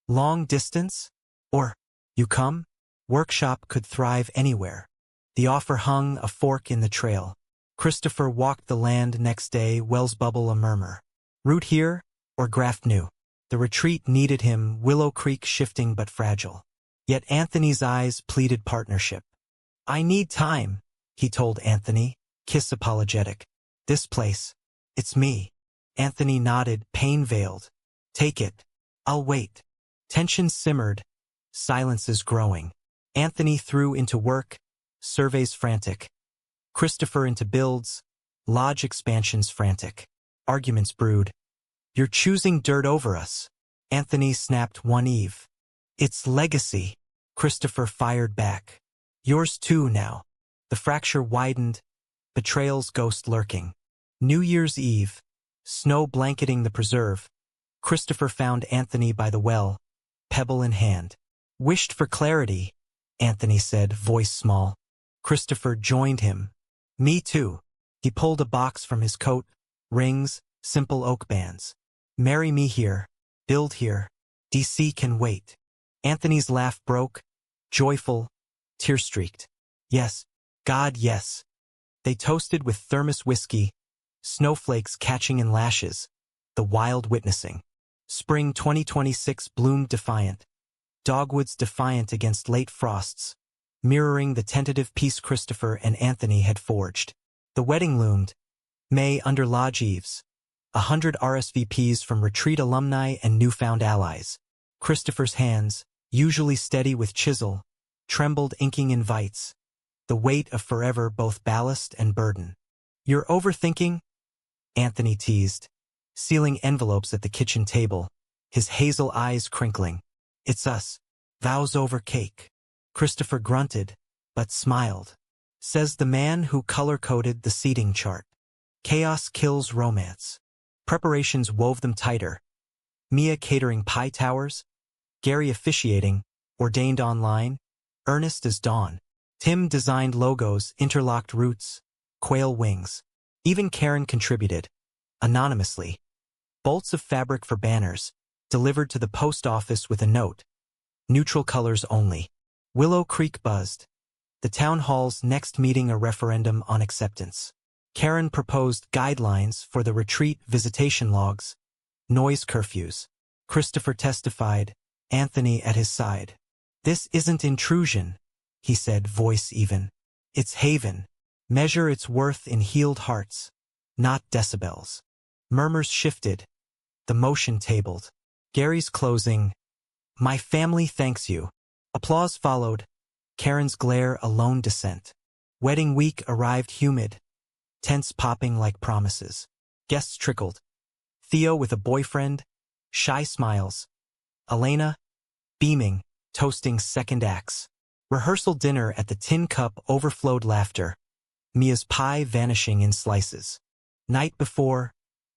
Long distance? Or, you come? Workshop could thrive anywhere. The offer hung a fork in the trail. Christopher walked the land next day, wells bubble a murmur. Root here, or graft new? The retreat needed him, Willow Creek shifting but fragile. Yet Anthony's eyes pleaded partnership. I need time, he told Anthony, kiss apologetic. This place, it's me. Anthony nodded, pain veiled. Take it. I'll wait. Tension simmered. Silences growing. Anthony threw into work, surveys frantic. Christopher into builds, lodge expansions frantic. Arguments brewed. You're choosing dirt over us. Anthony snapped one eve. It's legacy. Christopher fired back. Yours too now. The fracture widened, betrayal's ghost lurking. New Year's Eve, snow blanketing the preserve. Christopher found Anthony by the well, pebble in hand. Wished for clarity, Anthony said, voice small. Christopher joined him. Me too. He pulled a box from his coat, rings, simple oak bands. Marry me here. Build here. DC can wait. Anthony's laugh broke, joyful, tear-streaked. Yes, God, yes. They toasted with thermos whiskey, snowflakes catching in lashes, the wild witnessing. Spring 2026 bloomed defiant. Dogwoods defiant against late frosts, mirroring the tentative peace Christopher and Anthony had forged. The wedding loomed. May under lodge eaves. 100 RSVPs from retreat alumni and newfound allies. Christopher's hands, usually steady with chisel, trembled inking invites. The weight of forever both ballast and burden. You're overthinking? Anthony teased, sealing envelopes at the kitchen table, his hazel eyes crinkling. It's us. Vows over cake. Christopher grunted, but smiled. Says the man who color-coded the seating chart. Chaos kills romance. Preparations wove them tighter. Mia catering pie towers. Gary officiating, ordained online, earnest as dawn. Tim designed logos, interlocked roots, quail wings. Even Karen contributed, anonymously. Bolts of fabric for banners, delivered to the post office with a note. Neutral colors only. Willow Creek buzzed. The town hall's next meeting a referendum on acceptance. Karen proposed guidelines for the retreat visitation logs, noise curfews. Christopher testified, Anthony at his side. This isn't intrusion, he said, voice even. It's haven. Measure its worth in healed hearts, not decibels. Murmurs shifted. The motion tabled. Gary's closing. My family thanks you. Applause followed. Karen's glare a lone dissent. Wedding week arrived humid, tents popping like promises. Guests trickled. Theo with a boyfriend, shy smiles. Elena, beaming, toasting second acts. Rehearsal dinner at the tin cup overflowed laughter. Mia's pie vanishing in slices. Night before,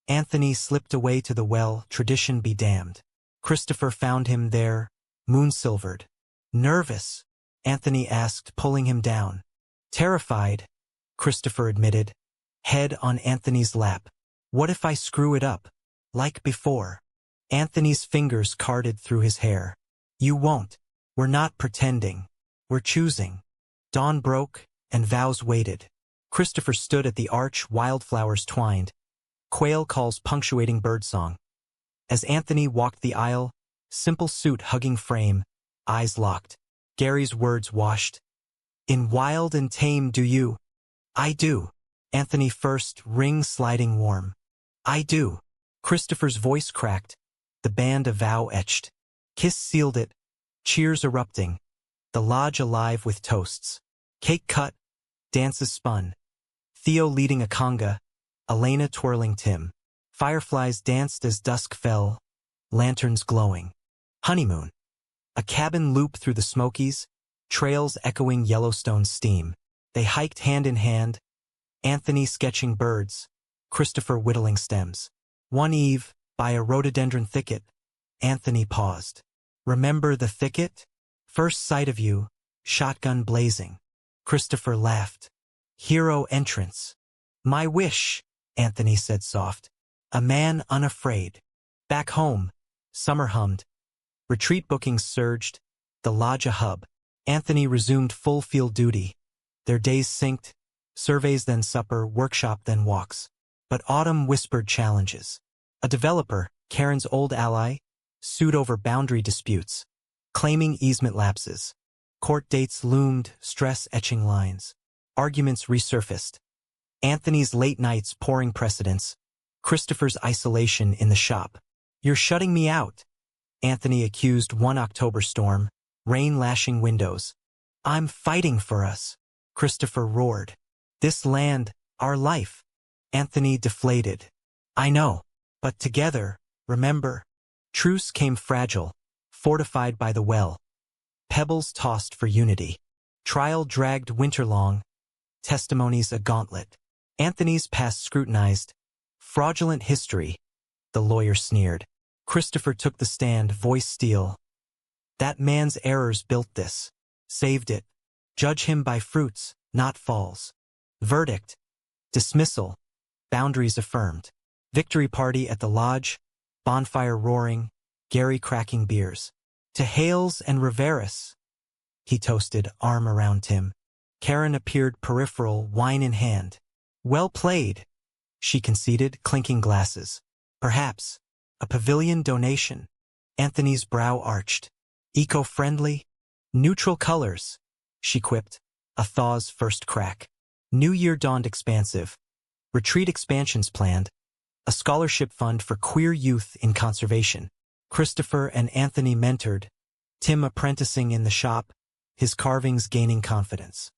Anthony slipped away to the well, tradition be damned. Christopher found him there, moon-silvered. Nervous, Anthony asked, pulling him down. Terrified, Christopher admitted, head on Anthony's lap. What if I screw it up? Like before. Anthony's fingers carded through his hair. You won't. We're not pretending. We're choosing. Dawn broke, and vows waited. Christopher stood at the arch, wildflowers twined. Quail calls punctuating birdsong. As Anthony walked the aisle, simple suit hugging frame, eyes locked. Gary's words washed. In wild and tame do you? I do. Anthony first, ring sliding warm. I do. Christopher's voice cracked. The band a vow etched. Kiss sealed it. Cheers erupting. The lodge alive with toasts. Cake cut. Dances spun. Theo leading a conga. Elena twirling Tim. Fireflies danced as dusk fell. Lanterns glowing. Honeymoon. A cabin loop through the Smokies. Trails echoing Yellowstone steam. They hiked hand in hand. Anthony sketching birds. Christopher whittling stems. One eve, by a rhododendron thicket, Anthony paused. Remember the thicket? First sight of you, shotgun blazing. Christopher laughed. Hero entrance. My wish, Anthony said soft. A man unafraid. Back home, summer hummed. Retreat bookings surged. The lodge a hub. Anthony resumed full field duty. Their days synced. Surveys then supper, workshop then walks. But autumn whispered challenges. A developer, Karen's old ally, sued over boundary disputes, claiming easement lapses. Court dates loomed, stress etching lines. Arguments resurfaced. Anthony's late nights pouring precedents. Christopher's isolation in the shop. You're shutting me out, Anthony accused one October storm, rain lashing windows. I'm fighting for us, Christopher roared. This land, our life. Anthony deflated. I know, but together, remember. Truce came fragile, fortified by the well. Pebbles tossed for unity. Trial dragged winter-long. Testimonies a gauntlet. Anthony's past scrutinized. Fraudulent history, the lawyer sneered. Christopher took the stand, voice steel. That man's errors built this, saved it. Judge him by fruits, not falls. Verdict. Dismissal. Boundaries affirmed. Victory party at the lodge. Bonfire roaring. Gary cracking beers. To Hales and Riveras. He toasted, arm around Tim. Karen appeared peripheral, wine in hand. Well played, she conceded, clinking glasses. Perhaps. A pavilion donation. Anthony's brow arched. Eco-friendly? Neutral colors, she quipped. A thaw's first crack. New year dawned expansive. Retreat expansions planned. A scholarship fund for queer youth in conservation. Christopher and Anthony mentored. Tim apprenticing in the shop, his carvings gaining confidence.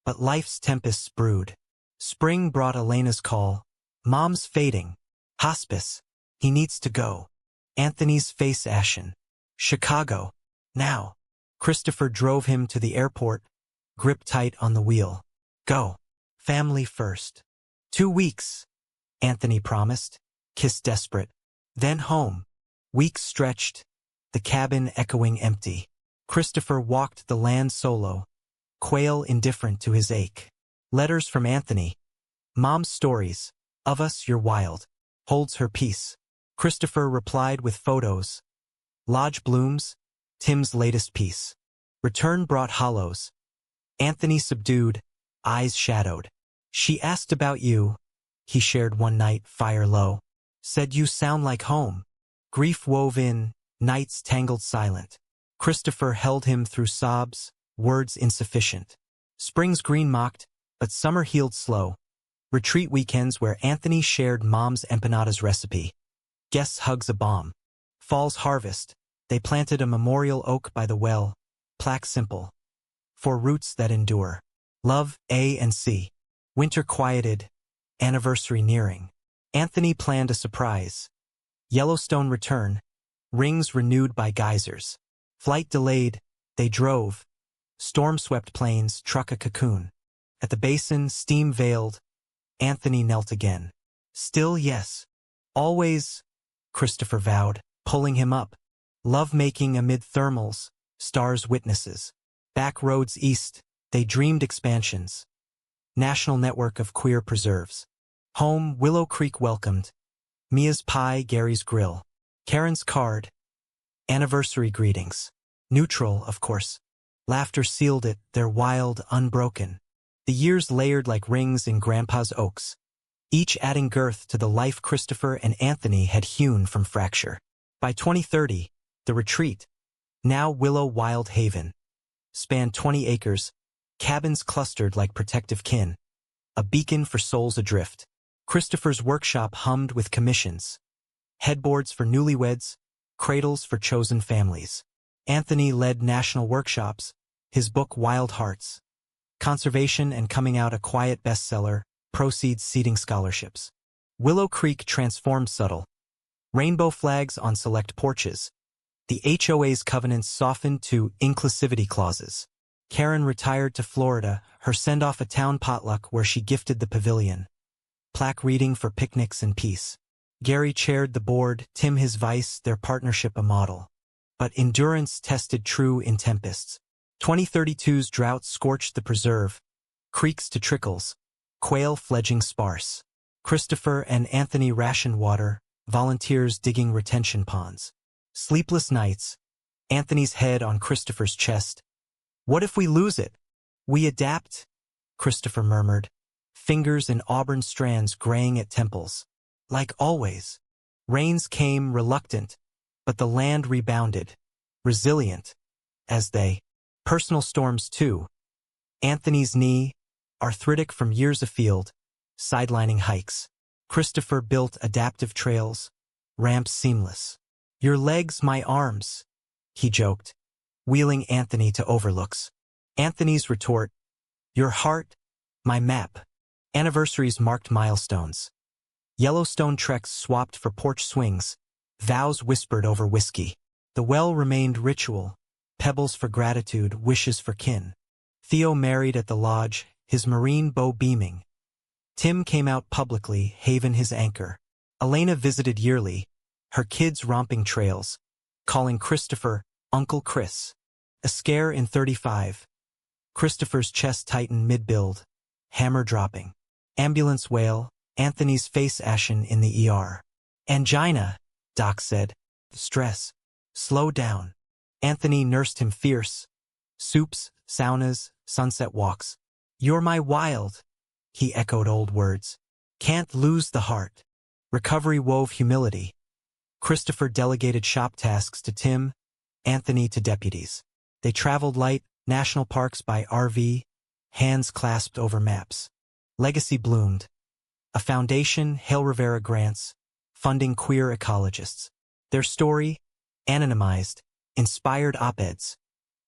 But life's tempests brewed. Spring brought Elena's call. Mom's fading. Hospice. He needs to go. Anthony's face ashen. Chicago. Now. Christopher drove him to the airport, grip tight on the wheel. Go. Family first. 2 weeks, Anthony promised, kiss desperate. Then home. Weeks stretched, the cabin echoing empty. Christopher walked the land solo, Quail indifferent to his ache. Letters from Anthony. Mom's stories. Of us you're wild. Holds her peace. Christopher replied with photos. Lodge blooms. Tim's latest piece. Return brought hollows. Anthony subdued, eyes shadowed. She asked about you. He shared one night, fire low. Said you sound like home. Grief wove in, nights tangled silent. Christopher held him through sobs, words insufficient. Spring's green mocked, but summer healed slow. Retreat weekends where Anthony shared Mom's empanadas recipe. Guests hugs a bomb. Fall's harvest. They planted a memorial oak by the well. Plaque simple. For roots that endure. Love, A and C. Winter quieted. Anniversary nearing. Anthony planned a surprise. Yellowstone return. Rings renewed by geysers. Flight delayed. They drove. Storm-swept plains struck a cocoon. At the basin, steam veiled. Anthony knelt again. Still yes. Always, Christopher vowed, pulling him up. Love-making amid thermals, stars witnesses. Back roads east, they dreamed expansions. National network of queer preserves. Home, Willow Creek welcomed. Mia's pie, Gary's grill. Karen's card. Anniversary greetings. Neutral, of course. Laughter sealed it, their wild, unbroken. The years layered like rings in Grandpa's oaks, each adding girth to the life Christopher and Anthony had hewn from fracture. By 2030, the retreat, now Willow Wild Haven, spanned 20 acres, cabins clustered like protective kin, a beacon for souls adrift. Christopher's workshop hummed with commissions, headboards for newlyweds, cradles for chosen families. Anthony led national workshops, his book Wild Hearts, conservation and coming out a quiet bestseller, proceeds seeding scholarships. Willow Creek transformed subtle. Rainbow flags on select porches. The HOA's covenants softened to inclusivity clauses. Karen retired to Florida, her send-off a town potluck where she gifted the pavilion. Plaque reading for picnics and peace. Gary chaired the board, Tim his vice, their partnership a model. But endurance tested true in tempests. 2032's drought scorched the preserve. Creeks to trickles. Quail fledging sparse. Christopher and Anthony rationed water, volunteers digging retention ponds. Sleepless nights. Anthony's head on Christopher's chest. What if we lose it? We adapt, Christopher murmured, fingers in auburn strands graying at temples. Like always. Rains came reluctant, but the land rebounded, resilient, as they. Personal storms too. Anthony's knee, arthritic from years afield, sidelining hikes. Christopher built adaptive trails, ramps seamless. Your legs, my arms, he joked, wheeling Anthony to overlooks. Anthony's retort, your heart, my map. Anniversaries marked milestones. Yellowstone treks swapped for porch swings, vows whispered over whiskey. The well remained ritual, pebbles for gratitude, wishes for kin. Theo married at the lodge, his marine bow beaming. Tim came out publicly, Haven his anchor. Elena visited yearly, her kids romping trails, calling Christopher Uncle Chris. A scare in 35. Christopher's chest tightened mid-build, hammer dropping. Ambulance wail, Anthony's face ashen in the ER. Angina, Doc said. Stress. Slow down. Anthony nursed him fierce. Soups, saunas, sunset walks. You're my wild, he echoed old words. Can't lose the heart. Recovery wove humility. Christopher delegated shop tasks to Tim, Anthony to deputies. They traveled light, national parks by RV, hands clasped over maps. Legacy bloomed. A foundation, Hail Rivera grants, funding queer ecologists. Their story, anonymized, inspired op-eds.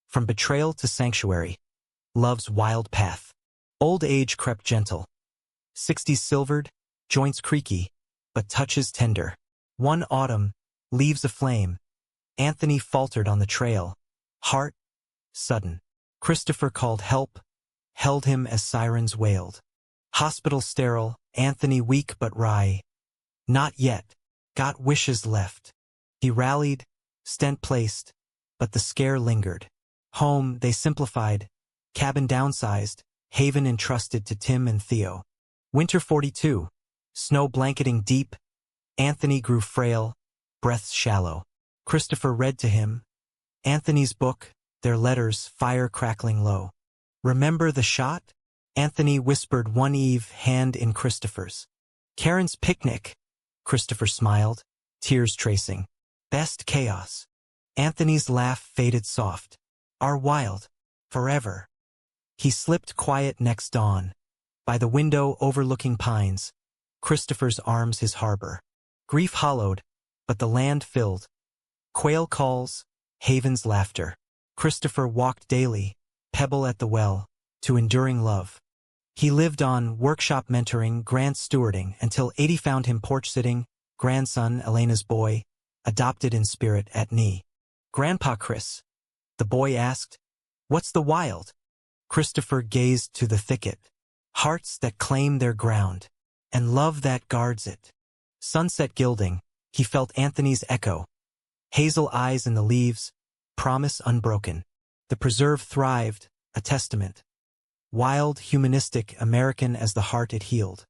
From betrayal to sanctuary. Love's wild path. Old age crept gentle. 60s silvered, joints creaky, but touches tender. One autumn, leaves aflame. Anthony faltered on the trail. Heart, sudden. Christopher called help, held him as sirens wailed. Hospital sterile, Anthony weak but wry. Not yet. Got wishes left. He rallied, stent placed, but the scare lingered. Home, they simplified. Cabin downsized, Haven entrusted to Tim and Theo. Winter 42. Snow blanketing deep. Anthony grew frail, breaths shallow. Christopher read to him. Anthony's book, their letters, fire crackling low. Remember the shot? Anthony whispered one eve, hand in Christopher's. Karen's picnic. Christopher smiled, tears tracing. Best chaos. Anthony's laugh faded soft. Our wild. Forever. He slipped quiet next dawn. By the window overlooking pines. Christopher's arms his harbor. Grief hollowed, but the land filled. Quail calls, Haven's laughter. Christopher walked daily, pebble at the well, to enduring love. He lived on workshop mentoring, grant stewarding, until 80 found him porch sitting, grandson Elena's boy, adopted in spirit at knee. Grandpa Chris, the boy asked, what's the wild? Christopher gazed to the thicket. Hearts that claim their ground, and love that guards it. Sunset gilding, he felt Anthony's echo. Hazel eyes in the leaves, promise unbroken. The preserve thrived, a testament. Wild, humanistic, American as the heart it healed.